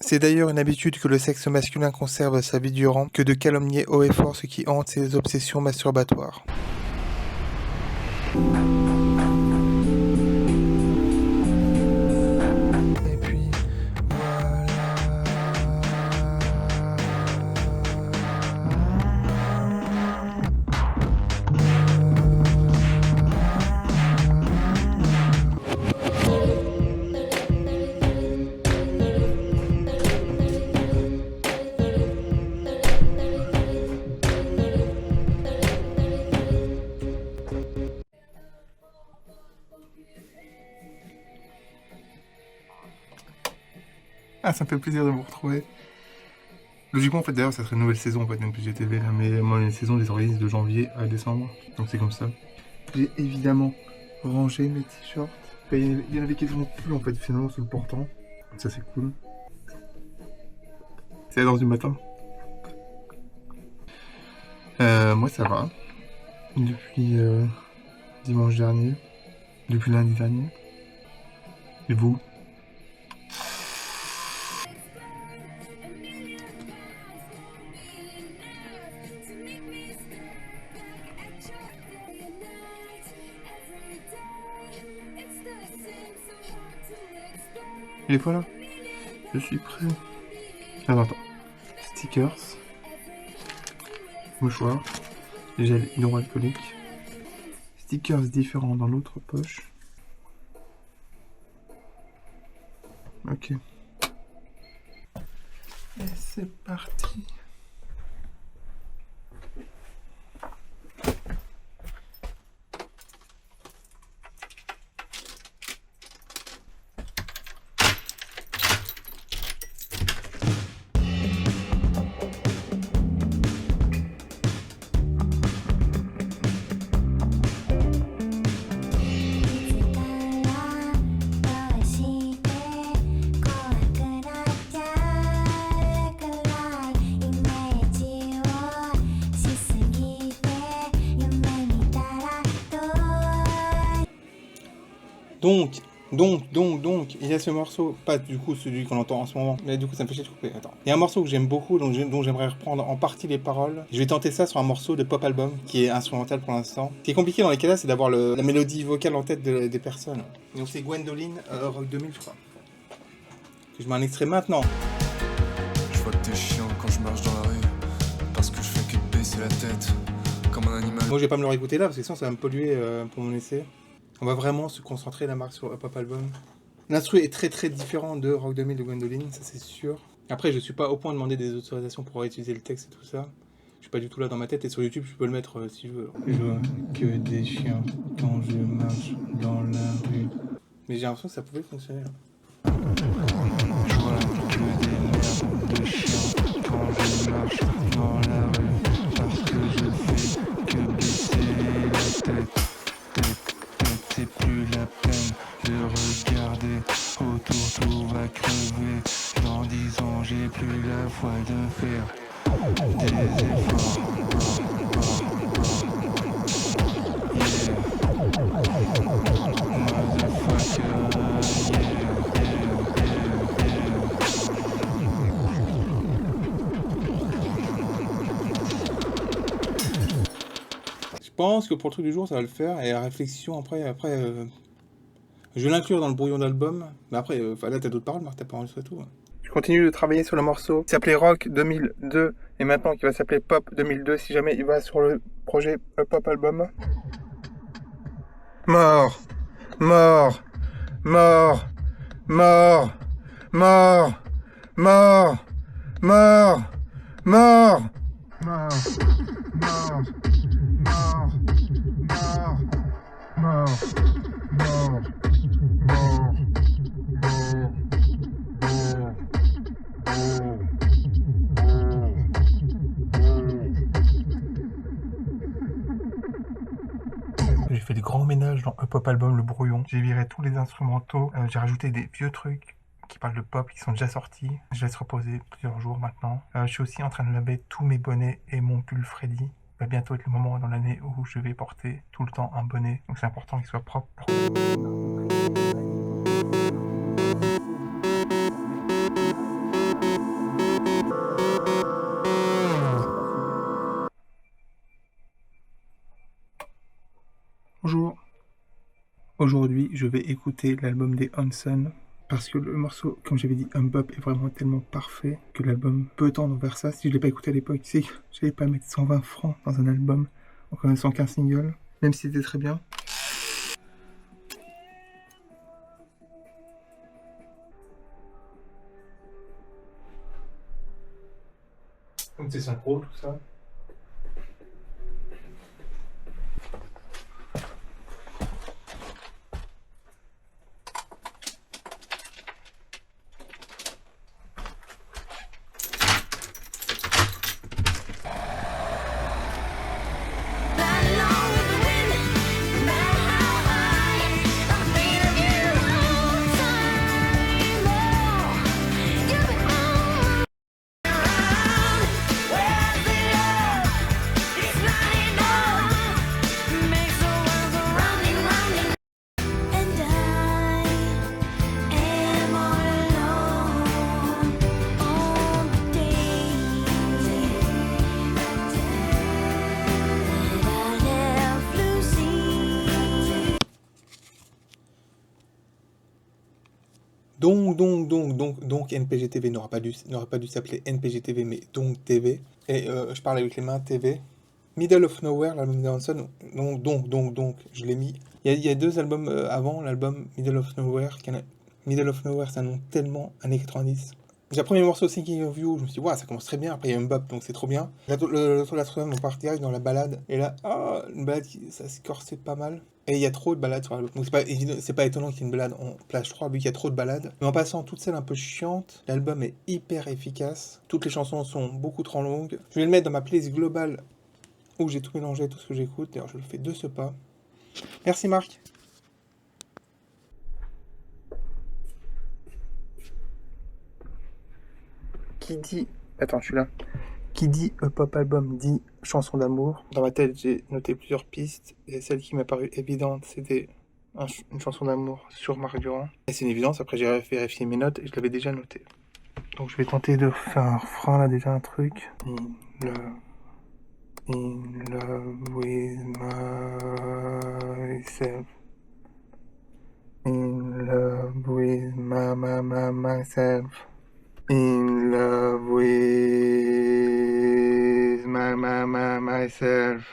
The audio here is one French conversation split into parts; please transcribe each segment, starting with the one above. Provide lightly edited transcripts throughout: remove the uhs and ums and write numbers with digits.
C'est d'ailleurs une habitude que le sexe masculin conserve sa vie durant que de calomnier haut et fort ce qui hante ses obsessions masturbatoires. Et puis, voilà. Ah, ça me fait plaisir de vous retrouver. Logiquement, en fait, d'ailleurs, ça serait une nouvelle saison, en fait, donc GTV, là, mais moi, les saisons, les organisent de janvier à décembre, donc c'est comme ça. J'ai évidemment rangé mes t-shirts. Il y en avait quasiment plus, en fait, finalement, sous le portant. Ça, c'est cool. C'est l'heure du matin. Moi, ça va. Depuis dimanche dernier. Depuis lundi dernier. Et vous? Il est pas là. Je suis prêt. Attends. Stickers. Mouchoir. Gel hydroalcoolique. Stickers différents dans l'autre poche. Ok. Et c'est parti. Donc, il y a ce morceau, pas du coup celui qu'on entend en ce moment, mais du coup ça me fait chier de couper, attends. Il y a un morceau que j'aime beaucoup, dont j'aimerais reprendre en partie les paroles. Je vais tenter ça sur un morceau de pop album, qui est instrumental pour l'instant. Ce qui est compliqué dans les cas-là, c'est d'avoir la mélodie vocale en tête des personnes. Donc c'est Gwendoline, Rock 2000, je crois. Je mets un extrait maintenant. Je vois que t'es chiant quand je marche dans la rue, parce que je fais que baisser la tête, comme un animal. Moi je vais pas me le réécouter là, parce que sinon ça va me polluer pour mon essai. On va vraiment se concentrer la marque sur Pop Album. L'instru est très différent de Rock 2000 de Gwendoline, ça c'est sûr. Après, je suis pas au point de demander des autorisations pour réutiliser le texte et tout ça. Je suis pas du tout là dans ma tête, et sur YouTube, je peux le mettre si je veux. Je vois que des chiens quand je marche dans la rue. Mais j'ai l'impression que ça pouvait fonctionner. Je vois que des merdes de chiens quand je marche dans la rue, parce que je fais que baisser la tête. C'est plus la peine de regarder autour, tout va crever. Dans 10 ans, j'ai plus la foi de faire des efforts. Je pense que pour le truc du jour, ça va le faire. Et la réflexion, après je vais l'inclure dans le brouillon d'album. Mais après, là, t'as d'autres paroles, Marc, t'as pas enregistré tout. Je continue de travailler sur le morceau qui s'appelait Rock 2002 et maintenant qui va s'appeler Pop 2002 si jamais il va sur le projet Pop Album. Mort. Mort. Mort. Mort. Mort. Mort. Mort. Mort. Mort. Mort. J'ai fait des grands ménages dans Pop Album, le brouillon. J'ai viré tous les instrumentaux. J'ai rajouté des vieux trucs qui parlent de pop, qui sont déjà sortis. Je laisse reposer plusieurs jours maintenant. Je suis aussi en train de laver tous mes bonnets et mon pull Freddy. Va bientôt être le moment dans l'année où je vais porter tout le temps un bonnet. Donc c'est important qu'il soit propre. Aujourd'hui, je vais écouter l'album des Hanson parce que le morceau, comme j'avais dit, Un Bop est vraiment tellement parfait que l'album peut tendre vers ça. Si je ne l'ai pas écouté à l'époque, tu sais, je n'allais pas mettre 120 francs dans un album en connaissant qu'un single, même si c'était très bien. Donc c'est synchro, tout ça. Donc NPGTV n'aurait pas dû s'appeler NPGTV, mais donc TV. Et je parle avec les mains TV. Middle of Nowhere, l'album de Hanson, donc, je l'ai mis. Il y a 2 albums avant, l'album Middle of Nowhere. Middle of Nowhere, c'est un nom tellement années 90. J'ai le premier morceau Thinking of You, je me suis dit, waouh, ça commence très bien. Après, il y a un bop, donc c'est trop bien. La troisième, on part direct dans la balade. Et là, une balade, ça se corsait pas mal. Et il y a trop de balades sur l'album. Donc c'est pas étonnant qu'il y ait une balade en plage 3, vu qu'il y a trop de balades. Mais en passant toutes celles un peu chiantes, l'album est hyper efficace. Toutes les chansons sont beaucoup trop longues. Je vais le mettre dans ma playlist globale où j'ai tout mélangé, tout ce que j'écoute. D'ailleurs, je le fais de ce pas. Merci Marc. Qui dit... Attends, je suis là. Qui dit pop album dit chanson d'amour. Dans ma tête, j'ai noté plusieurs pistes. Et celle qui m'a paru évidente, c'était une chanson d'amour sur Marc Durand. Et c'est une évidence, après j'ai vérifié mes notes et je l'avais déjà noté. Donc je vais tenter de faire un refrain là, déjà un truc. In love with myself. In love with myself. In love with myself.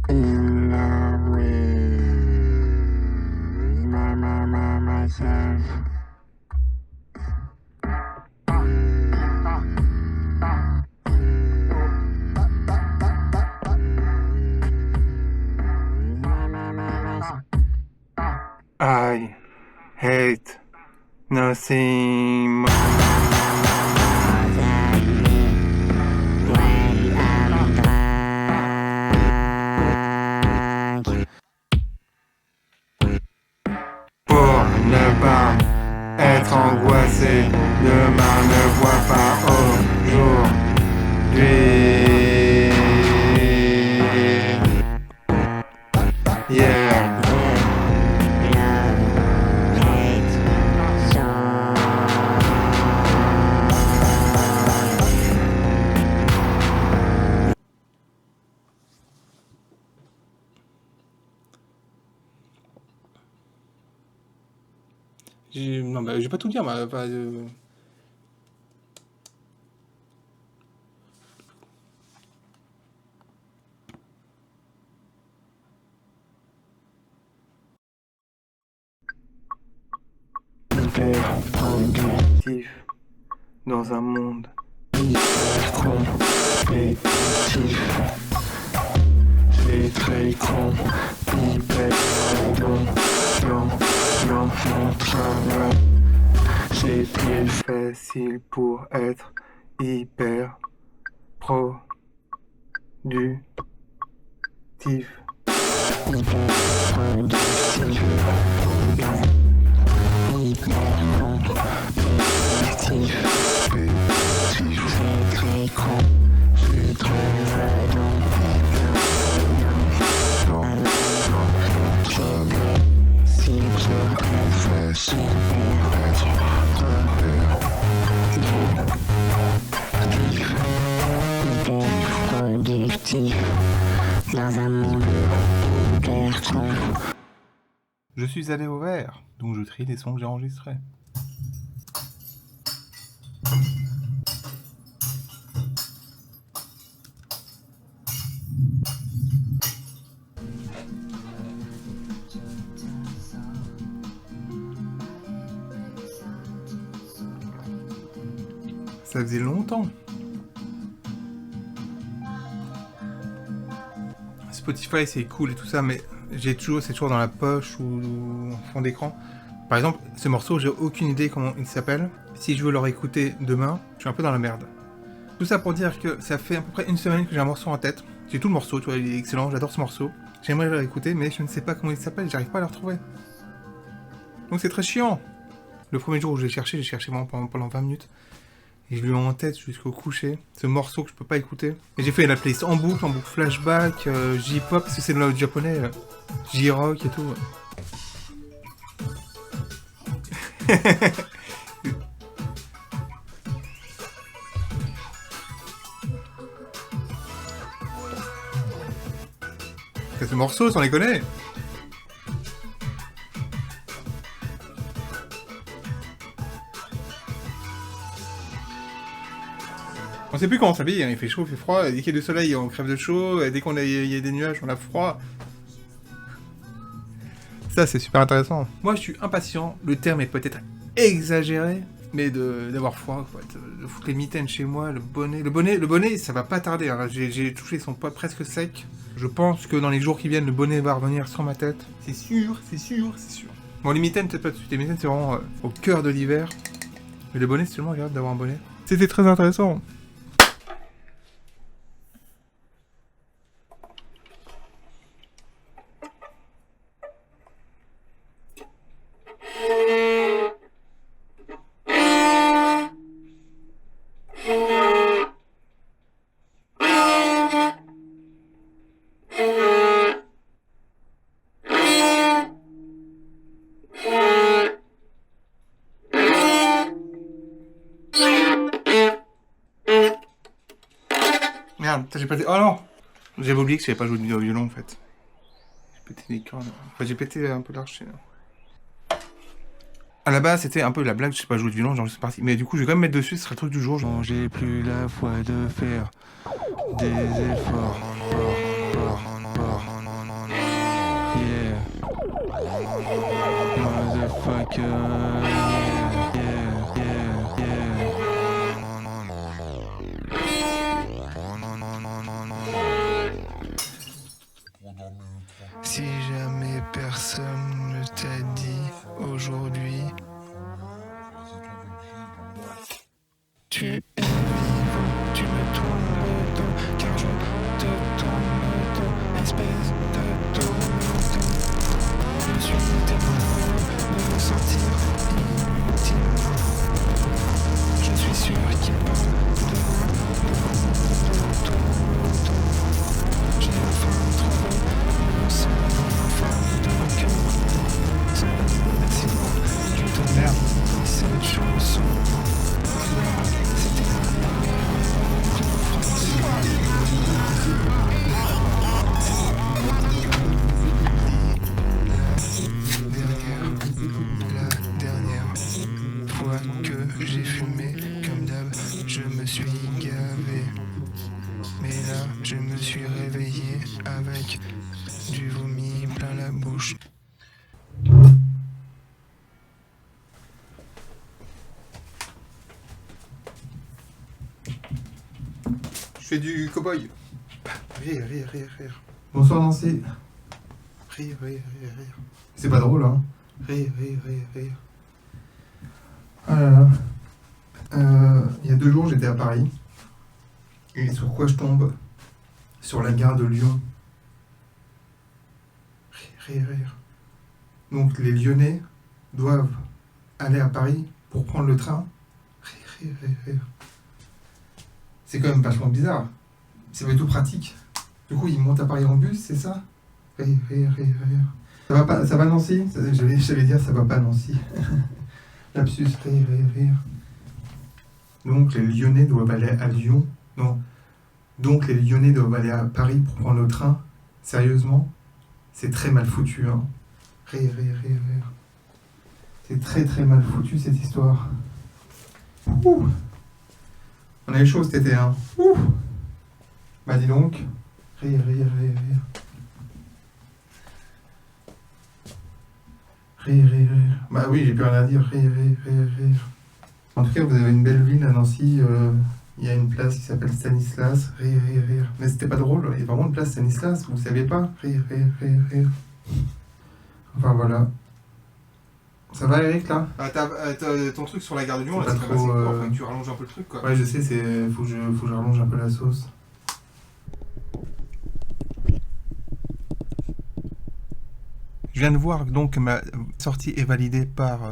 In love with myself. I hate nothing more. Pour ne pas être angoissé, demain ne voit pas aujourd'hui. Yeah. Non, bah, je vais pas tout dire, mais pas de... Productif dans un monde compétitif. C'est très con, hyper dans mon travail. C'est très facile pour être hyper productif. Productif dans un monde Je suis allé au vert, donc je trie les sons que j'ai enregistrés. Ça faisait longtemps. Spotify c'est cool et tout ça, mais c'est toujours dans la poche ou en fond d'écran. Par exemple, ce morceau, j'ai aucune idée comment il s'appelle. Si je veux le réécouter demain, je suis un peu dans la merde. Tout ça pour dire que ça fait à peu près une semaine que j'ai un morceau en tête. J'ai tout le morceau, tu vois, il est excellent, j'adore ce morceau. J'aimerais le réécouter, mais je ne sais pas comment il s'appelle, j'arrive pas à le retrouver. Donc c'est très chiant. Le premier jour où j'ai cherché vraiment pendant 20 minutes. Et je l'ai en tête jusqu'au coucher. Ce morceau que je peux pas écouter. Et j'ai fait la playlist en boucle flashback, J-pop, parce que c'est le japonais, J-rock et tout. Ce morceau, sans les connaît. On sait plus comment on s'habille, hein. Il fait chaud, il fait froid, dès qu'il y a du soleil, on crève de chaud, dès qu'il y a des nuages, on a froid. Ça, c'est super intéressant. Moi, je suis impatient, le terme est peut-être exagéré, mais d'avoir froid, quoi, de foutre les mitaines chez moi, le bonnet, ça va pas tarder, hein. J'ai touché son poids presque sec. Je pense que dans les jours qui viennent, le bonnet va revenir sur ma tête. C'est sûr. Bon, les mitaines, peut-être pas tout de suite, les mitaines, c'est vraiment au cœur de l'hiver. Mais le bonnet, c'est tellement agréable d'avoir un bonnet. C'était très intéressant. Merde, j'ai pété... Oh non! J'avais oublié que j'avais pas joué de violon en fait. J'ai pété les cordes. Enfin, j'ai pété un peu l'archer. À la base, c'était un peu la blague, je sais pas jouer de violon, genre c'est parti. Mais du coup, je vais quand même mettre dessus, ce sera le truc du jour. Genre... J'ai plus la foi de faire des efforts. Yeah. Motherfucker. Si jamais personne ne t'a dit aujourd'hui, tu es vivant, tu me tournes le dos, car je te tourne le dos, espèce de tourmentant. Je suis tellement heureux de me sentir inutile. Je suis sûr qu'il parle de tourmentant. J'ai enfin trouvé le sang infâme de cœur. Sans accident, je te merde cette chanson. C'était la dernière fois que j'ai fumé, comme d'hab, je me suis gavé. Mais là, je me suis réveillé avec du vomi plein la bouche. Je fais du cow-boy. Rire. Bonsoir Nancy. Rire. C'est pas drôle, hein. Rire. Ah là là. Il y a 2 jours, j'étais à Paris. Et sur quoi je tombe? Sur la gare de Lyon. Rire. Donc les Lyonnais doivent aller à Paris pour prendre le train. Rire. C'est quand même vachement bizarre. C'est pas du tout pratique. Du coup, ils montent à Paris en bus, c'est ça? Rire. Ça va Nancy? J'allais dire ça va pas Nancy. Lapsus, rire. Donc les Lyonnais doivent aller à Lyon. Non. Donc les Lyonnais doivent aller à Paris pour prendre le train. Sérieusement? C'est très mal foutu, hein. Rire. C'est très très mal foutu cette histoire. Ouh. On a eu chaud cet été, hein. Ouh. Bah dis donc. Rire. Rire. Bah oui, j'ai plus rien à dire. Rire. En tout cas, vous avez une belle ville à Nancy. Il y a une place qui s'appelle Stanislas. Rire. Mais c'était pas drôle. Il y a vraiment une place Stanislas, vous saviez pas? Rire. Enfin voilà. Ça va Eric là? T'as ton truc sur la gare de Lyon, là, c'est trop... Faut que tu rallonges un peu le truc quoi. Ouais je sais, faut que je rallonge un peu la sauce. Je viens de voir donc que ma sortie est validée par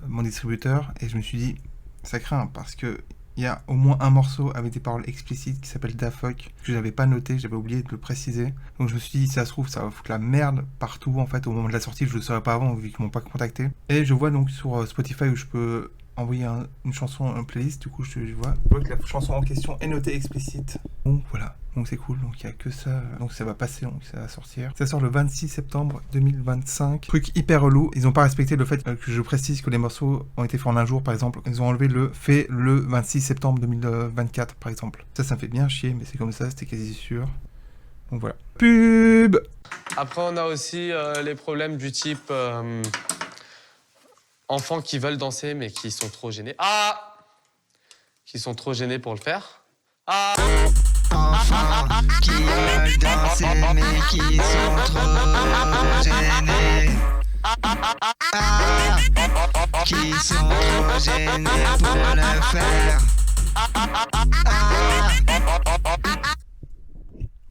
mon distributeur et je me suis dit, ça craint parce que il y a au moins un morceau avec des paroles explicites qui s'appelle Da Fuck, que je n'avais pas noté, j'avais oublié de le préciser. Donc je me suis dit, si ça se trouve, ça va foutre la merde partout en fait au moment de la sortie, je ne le saurais pas avant vu qu'ils m'ont pas contacté. Et je vois donc sur Spotify où je peux envoyer une chanson, un playlist, du coup je vois que la chanson en question est notée explicite. Donc voilà, donc c'est cool, donc il n'y a que ça, donc ça va passer, donc ça va sortir. Ça sort le 26 septembre 2025. Truc hyper relou, ils n'ont pas respecté le fait que je précise que les morceaux ont été faits en un jour par exemple. Ils ont enlevé le fait le 26 septembre 2024 par exemple. Ça me fait bien chier, mais c'est comme ça, c'était quasi sûr. Donc voilà. Pub. Après on a aussi les problèmes du type enfants qui veulent danser mais qui sont trop gênés. Qui sont trop gênés pour le faire. Enfants qui veulent danser mais qui sont trop gênés. Qui sont trop gênés pour le faire.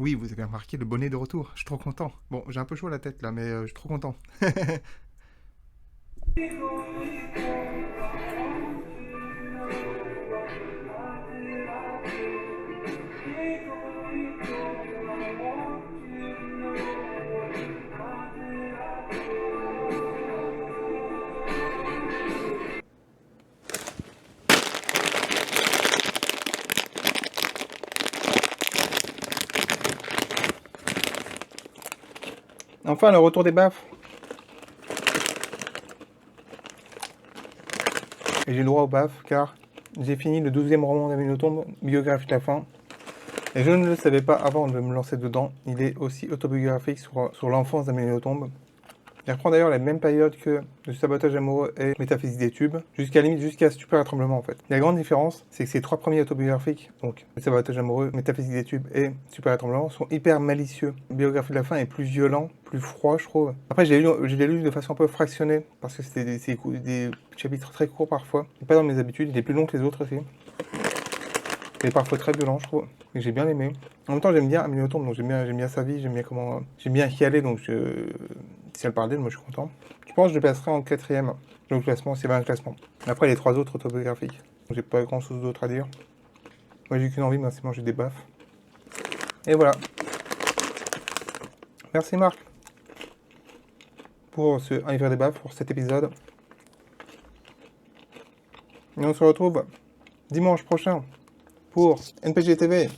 Oui, vous avez remarqué le bonnet de retour. Je suis trop content. Bon, j'ai un peu chaud à la tête là, mais je suis trop content. Enfin, le retour des baffes. Et j'ai le droit aux baffes car j'ai fini le 12e roman d'Amélie Nothomb, Biographie de la fin. Et je ne le savais pas avant de me lancer dedans. Il est aussi autobiographique sur l'enfance d'Amélie Nothomb. Il reprend d'ailleurs la même période que Le Sabotage amoureux et Métaphysique des tubes, jusqu'à Stupeur et Tremblement en fait. La grande différence, c'est que ces trois premiers autobiographiques, donc Le Sabotage amoureux, Métaphysique des tubes et Stupeur et Tremblement, sont hyper malicieux. Biographie de la fin est plus violent, plus froid je trouve. Après je l'ai lu de façon un peu fractionnée, parce que c'était des chapitres très courts parfois. Pas dans mes habitudes, il est plus long que les autres aussi. Il est parfois très violent je trouve, et j'ai bien aimé. En même temps j'aime bien Amélie Nothomb, donc j'aime bien sa vie, j'aime bien y aller, donc si elle parle d'elle, moi je suis content. Je pense que je le placerai en 4ème. Donc classement, c'est bien un classement. Après les trois autres autobiographiques. J'ai pas grand chose d'autre à dire. Moi j'ai qu'une envie, c'est manger des baffes. Et voilà. Merci Marc pour ce Un hiver des baffes, pour cet épisode. Et on se retrouve dimanche prochain pour NPG TV.